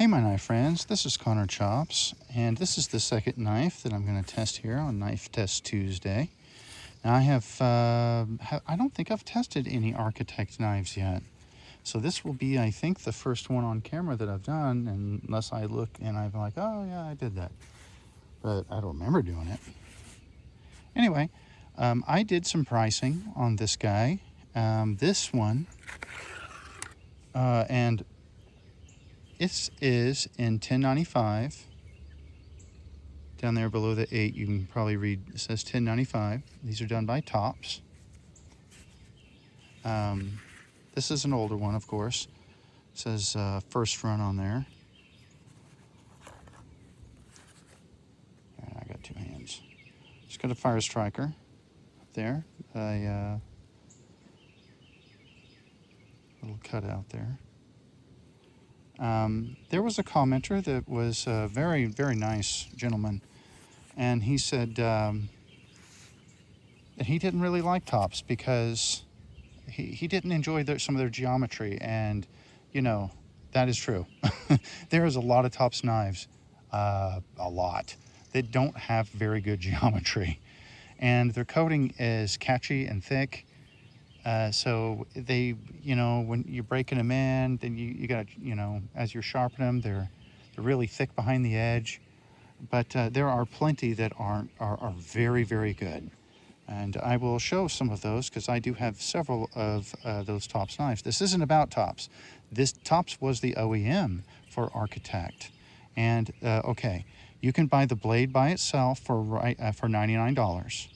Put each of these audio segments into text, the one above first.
Hey my knife friends, this is Connor Chops, and this is the second knife that I'm going to test here on Knife Test Tuesday. Now I don't think I've tested any Architect knives yet, so this will be, I think, the first one on camera that I've done, unless I look and I'm like, oh yeah, I did that, but I don't remember doing it. Anyway, I did some pricing on this guy, this one, and it is in 1095. Down there below the 8, you can probably read, it says 1095. These are done by Tops. This is an older one, of course. It says first run on there. I got two hands. Just got a fire striker up there. A little cutout there. There was a commenter that was a very, very nice gentleman, and he said that he didn't really like Tops because he didn't enjoy some of their geometry, and you know, that is true. There is a lot of Tops knives, a lot, that don't have very good geometry, and their coating is catchy and thick. So they, you know, when you're breaking them in, then you got, you know, as you're sharpening them, they're really thick behind the edge. But there are plenty that are very, very good. And I will show some of those because I do have several of those Tops knives. This isn't about Tops. This Tops was the OEM for Architect. And okay, you can buy the blade by itself for $99.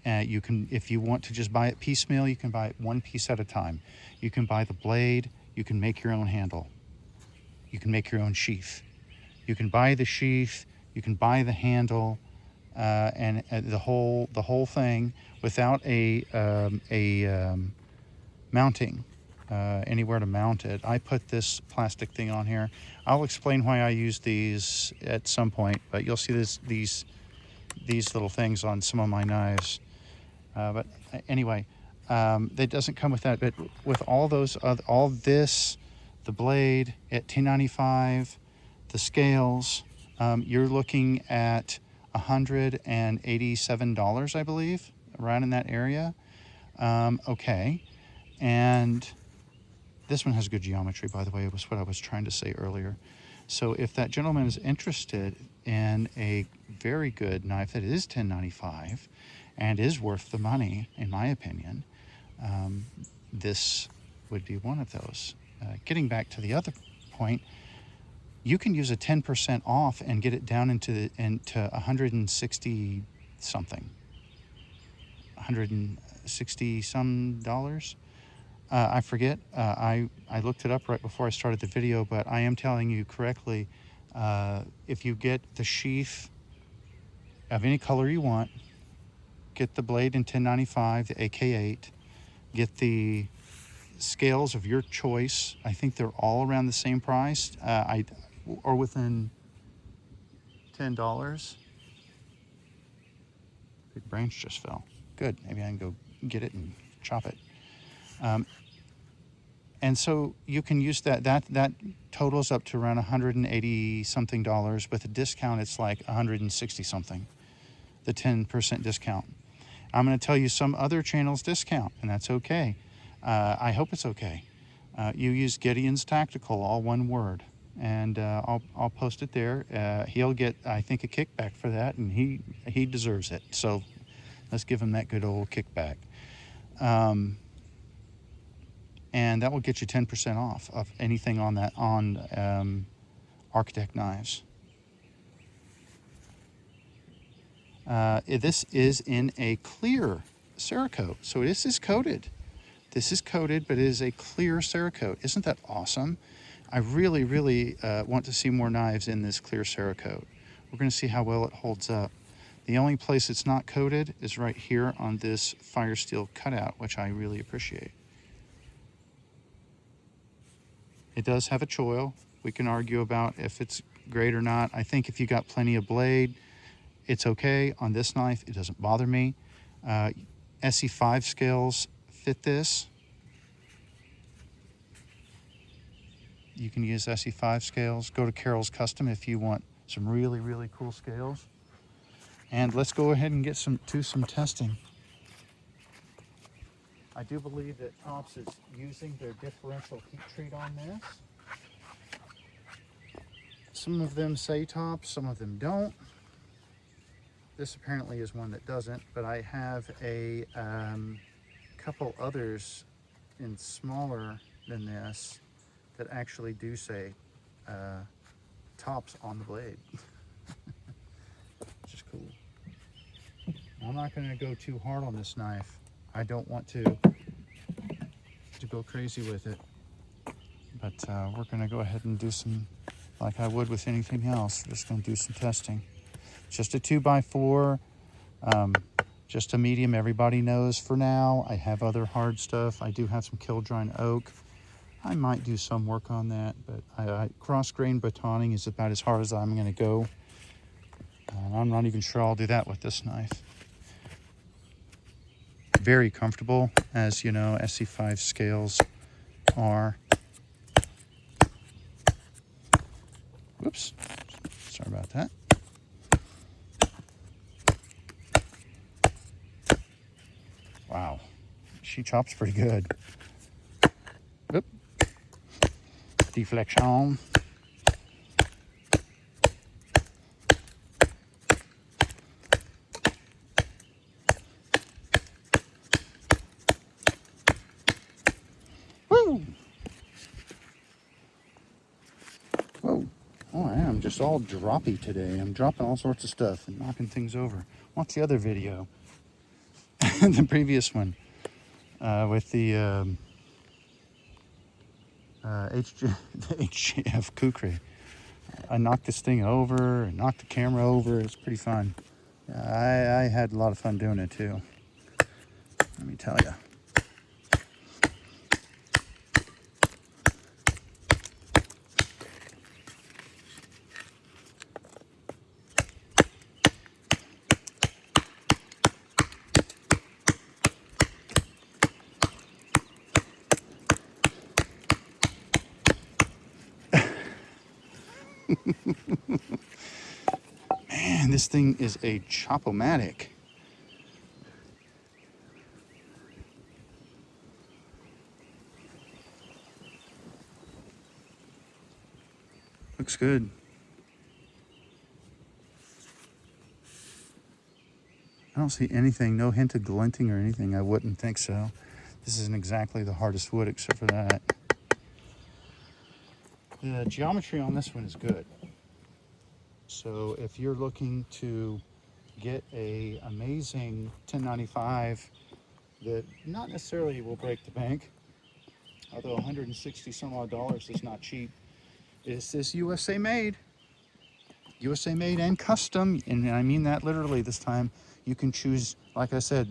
You can, if you want to just buy it piecemeal, you can buy it one piece at a time. You can buy the blade. You can make your own handle. You can make your own sheath. You can buy the sheath. You can buy the handle, and the whole thing without a mounting, anywhere to mount it. I put this plastic thing on here. I'll explain why I use these at some point, but you'll see these little things on some of my knives. But anyway, it doesn't come with that. But with all those, all this, the blade at $10.95, the scales, you're looking at $187, I believe, around in that area. Okay, and this one has good geometry, by the way. It was what I was trying to say earlier. So if that gentleman is interested in a very good knife that is $10.95 and is worth the money, in my opinion, this would be one of those. Getting back to the other point, you can use a 10% off and get it down into 160 something, 160 some dollars. I forget. I looked it up right before I started the video, but I am telling you correctly. If you get the sheath of any color you want, get the blade in 1095, the AK8, get the scales of your choice. I think they're all around the same price, or within $10. Big branch just fell. Good. Maybe I can go get it and chop it. And so you can use that totals up to around 180 something dollars. With a discount, it's like 160 something, the 10% discount. I'm going to tell you some other channels discount, and that's okay. I hope it's okay. You use Gideon's Tactical, all one word, and I'll post it there. He'll get, I think, a kickback for that, and he deserves it. So let's give him that good old kickback. And that will get you 10% off of anything on that, on Architect knives. This is in a clear Cerakote, so this is coated. This is coated, but it is a clear Cerakote. Isn't that awesome? I really, really want to see more knives in this clear Cerakote. We're going to see how well it holds up. The only place it's not coated is right here on this fire steel cutout, which I really appreciate. It does have a choil. We can argue about if it's great or not. I think if you got plenty of blade, it's okay. On this knife, it doesn't bother me. SE5 scales fit this. you can use SE5 scales. Go to Carol's Custom if you want some really, really cool scales. And let's go ahead and get some testing. I do believe that Tops is using their differential heat treat on this. Some of them say Tops, some of them don't. This apparently is one that doesn't, but I have a couple others in smaller than this that actually do say Tops on the blade, which is cool. I'm not going to go too hard on this knife. I don't want to go crazy with it, but we're going to go ahead and do some, like I would with anything else, just going to do some testing. Just a 2x4, just a medium. Everybody knows for now. I have other hard stuff. I do have some Killdrine oak. I might do some work on that, but cross grain batoning is about as hard as I'm going to go. I'm not even sure I'll do that with this knife. Very comfortable, as you know, SE5 scales are. Whoops, sorry about that. Wow, she chops pretty good. Oop. Deflection. Woo! Whoa. Oh, I am just all droppy today. I'm dropping all sorts of stuff and knocking things over. Watch the other video. The previous one with the the HJF Kukri. I knocked this thing over and knocked the camera over. It's pretty fun. I had a lot of fun doing it too. Let me tell you. Man, this thing is a Chop-O-Matic. Looks good. I don't see anything, no hint of glinting or anything. I wouldn't think so. This isn't exactly the hardest wood except for that. The geometry on this one is good. So if you're looking to get a amazing 1095 that not necessarily will break the bank, although 160 some odd dollars is not cheap, is this USA made and custom, and I mean that literally this time. You can choose, like I said,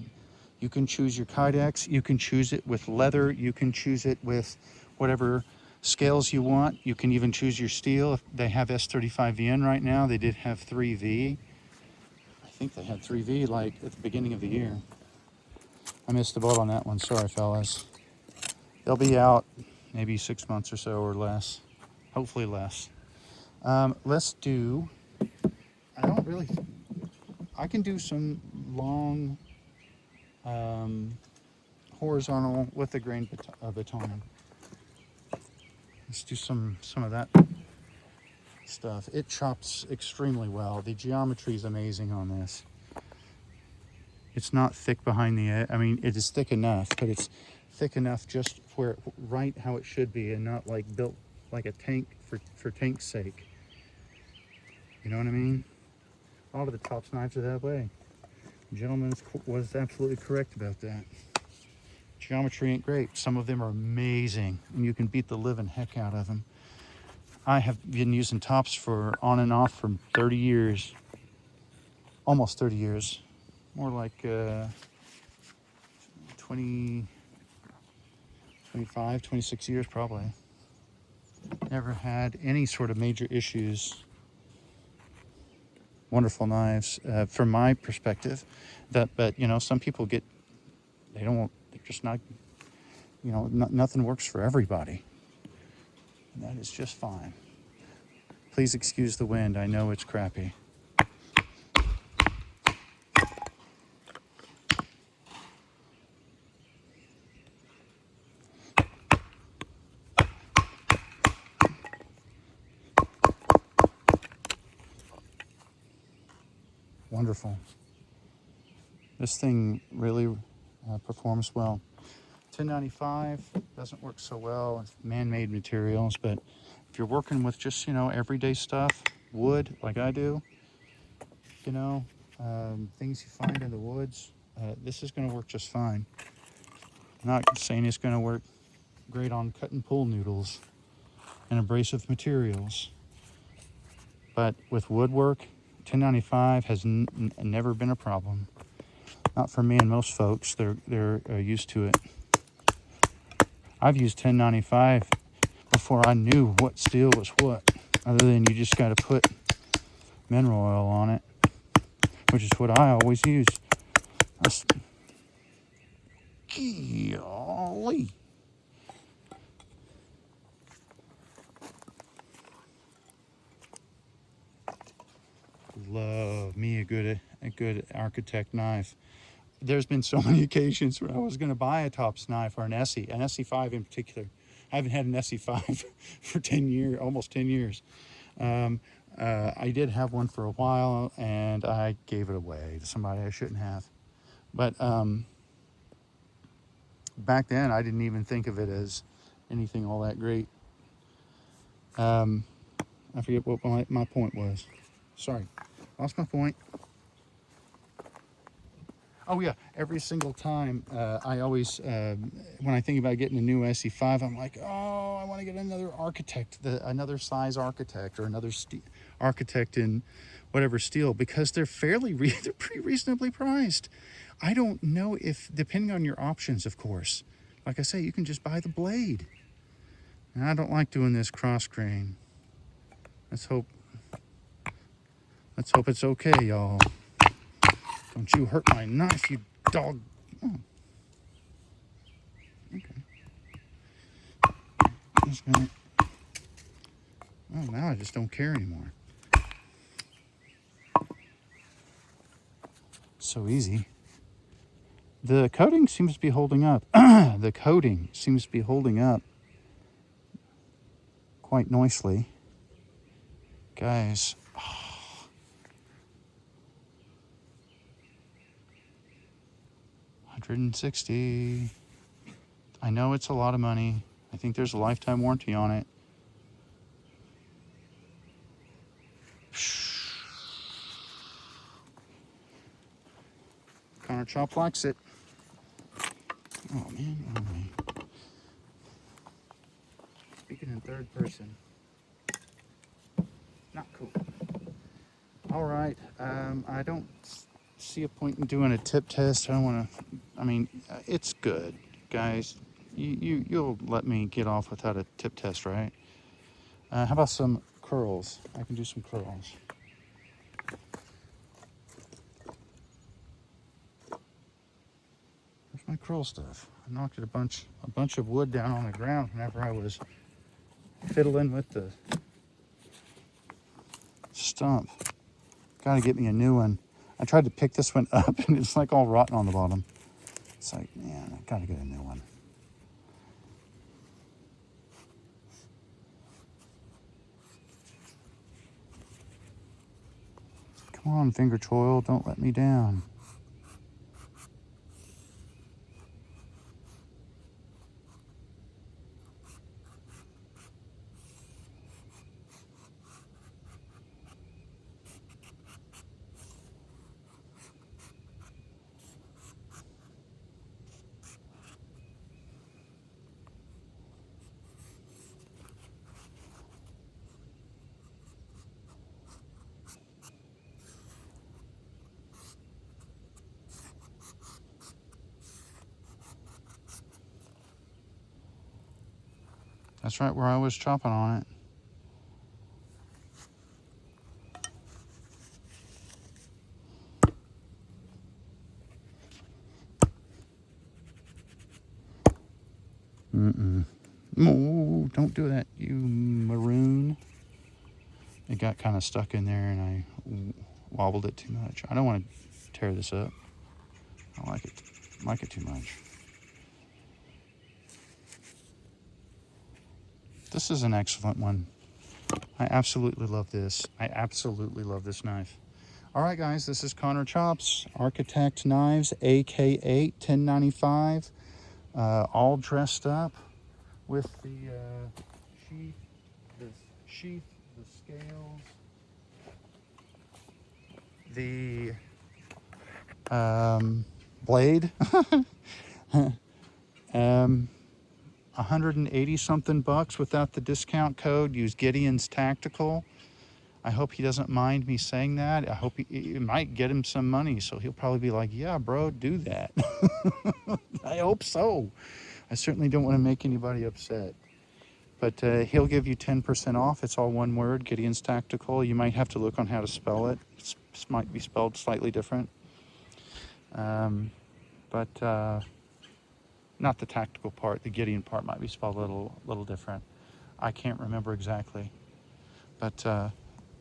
you can choose your Kydex, you can choose it with leather, you can choose it with whatever scales you want. You can even choose your steel. If they have S35VN right now. They did have 3V. I think they had 3V like at the beginning of the year. I missed the boat on that one. Sorry, fellas. They'll be out maybe 6 months or so or less. Hopefully less. Let's do, I can do some long horizontal with the grain baton. Let's do some of that stuff. It chops extremely well. The geometry is amazing on this. It's not thick behind the edge. I mean, it is thick enough, but it's thick enough just where right how it should be, and not like built like a tank for tank's sake. You know what I mean? A lot of the Tops knives are that way. The gentleman was absolutely correct about that. Geometry ain't great. Some of them are amazing, and you can beat the living heck out of them. I have been using Tops for on and off for 30 years. Almost 30 years. More like 20, 25, 26 years probably. Never had any sort of major issues. Wonderful knives from my perspective. But you know, some people they're just not, you know, nothing works for everybody. That is just fine. Please excuse the wind. I know it's crappy. Wonderful. This thing really performs well. 1095 doesn't work so well. It's man-made materials, but if you're working with just, everyday stuff, wood, like I do, things you find in the woods, this is going to work just fine. I'm not saying it's going to work great on cut and pull noodles and abrasive materials, but with woodwork, 1095 has never been a problem. Not for me and most folks. They're used to it. I've used 1095 before I knew what steel was what, other than you just got to put mineral oil on it, which is what I always use. Golly. Love me a good architect knife. There's been so many occasions where I was going to buy a Tops knife or an SE5 in particular. I haven't had an SE5 for 10 years, almost 10 years. I did have one for a while, and I gave it away to somebody I shouldn't have. But back then, I didn't even think of it as anything all that great. I forget what my point was. Sorry, lost my point. Oh yeah, every single time I always, when I think about getting a new SE5, I'm like, oh, I want to get another architect, another size architect, or another architect in whatever steel, because they're they're pretty reasonably priced. I don't know if, depending on your options, of course. Like I say, you can just buy the blade. And I don't like doing this cross grain. Let's hope it's okay, y'all. Don't you hurt my knife, you dog. Oh. Okay. Just gonna... Oh, now I just don't care anymore. So easy. The coating seems to be holding up. The coating seems to be holding up quite nicely. Guys. 160. I know it's a lot of money. I think there's a lifetime warranty on it. Connor Chop likes it. Oh man, oh man. Speaking in third person. Not cool. All right. I don't see a point in doing a tip test. I don't want to. I mean, it's good, guys. You'll let me get off without a tip test, right? How about some curls? I can do some curls. Where's my curl stuff? I knocked a bunch of wood down on the ground whenever I was fiddling with the stump. Gotta get me a new one. I tried to pick this one up and it's like all rotten on the bottom. It's like, man, I gotta get a new one. Come on, finger choil, don't let me down. That's right where I was chopping on it. No, don't don't do that, you maroon. It got kind of stuck in there and I wobbled it too much. I don't want to tear this up. I like it too much. This is an excellent one. I absolutely love this. I absolutely love this knife. All right, guys, this is Connor Chops, Architect Knives AK8 1095, all dressed up with the sheath, the scales, the blade. 180 something bucks without the discount code. Use Gideon's Tactical. I hope he doesn't mind me saying that. I hope it might get him some money, so he'll probably be like, yeah, bro, do that. I hope so. I certainly don't want to make anybody upset. But he'll give you 10% off. It's all one word, Gideon's Tactical. You might have to look on how to spell it. It might be spelled slightly different. Not the tactical part. The Gideon part might be spelled a little different. I can't remember exactly. But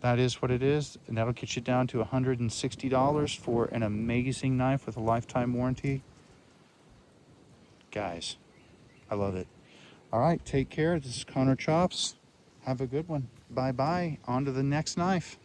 that is what it is, and that'll get you down to $160 for an amazing knife with a lifetime warranty. Guys, I love it. All right, take care. This is Connor Chops. Have a good one. Bye-bye. On to the next knife.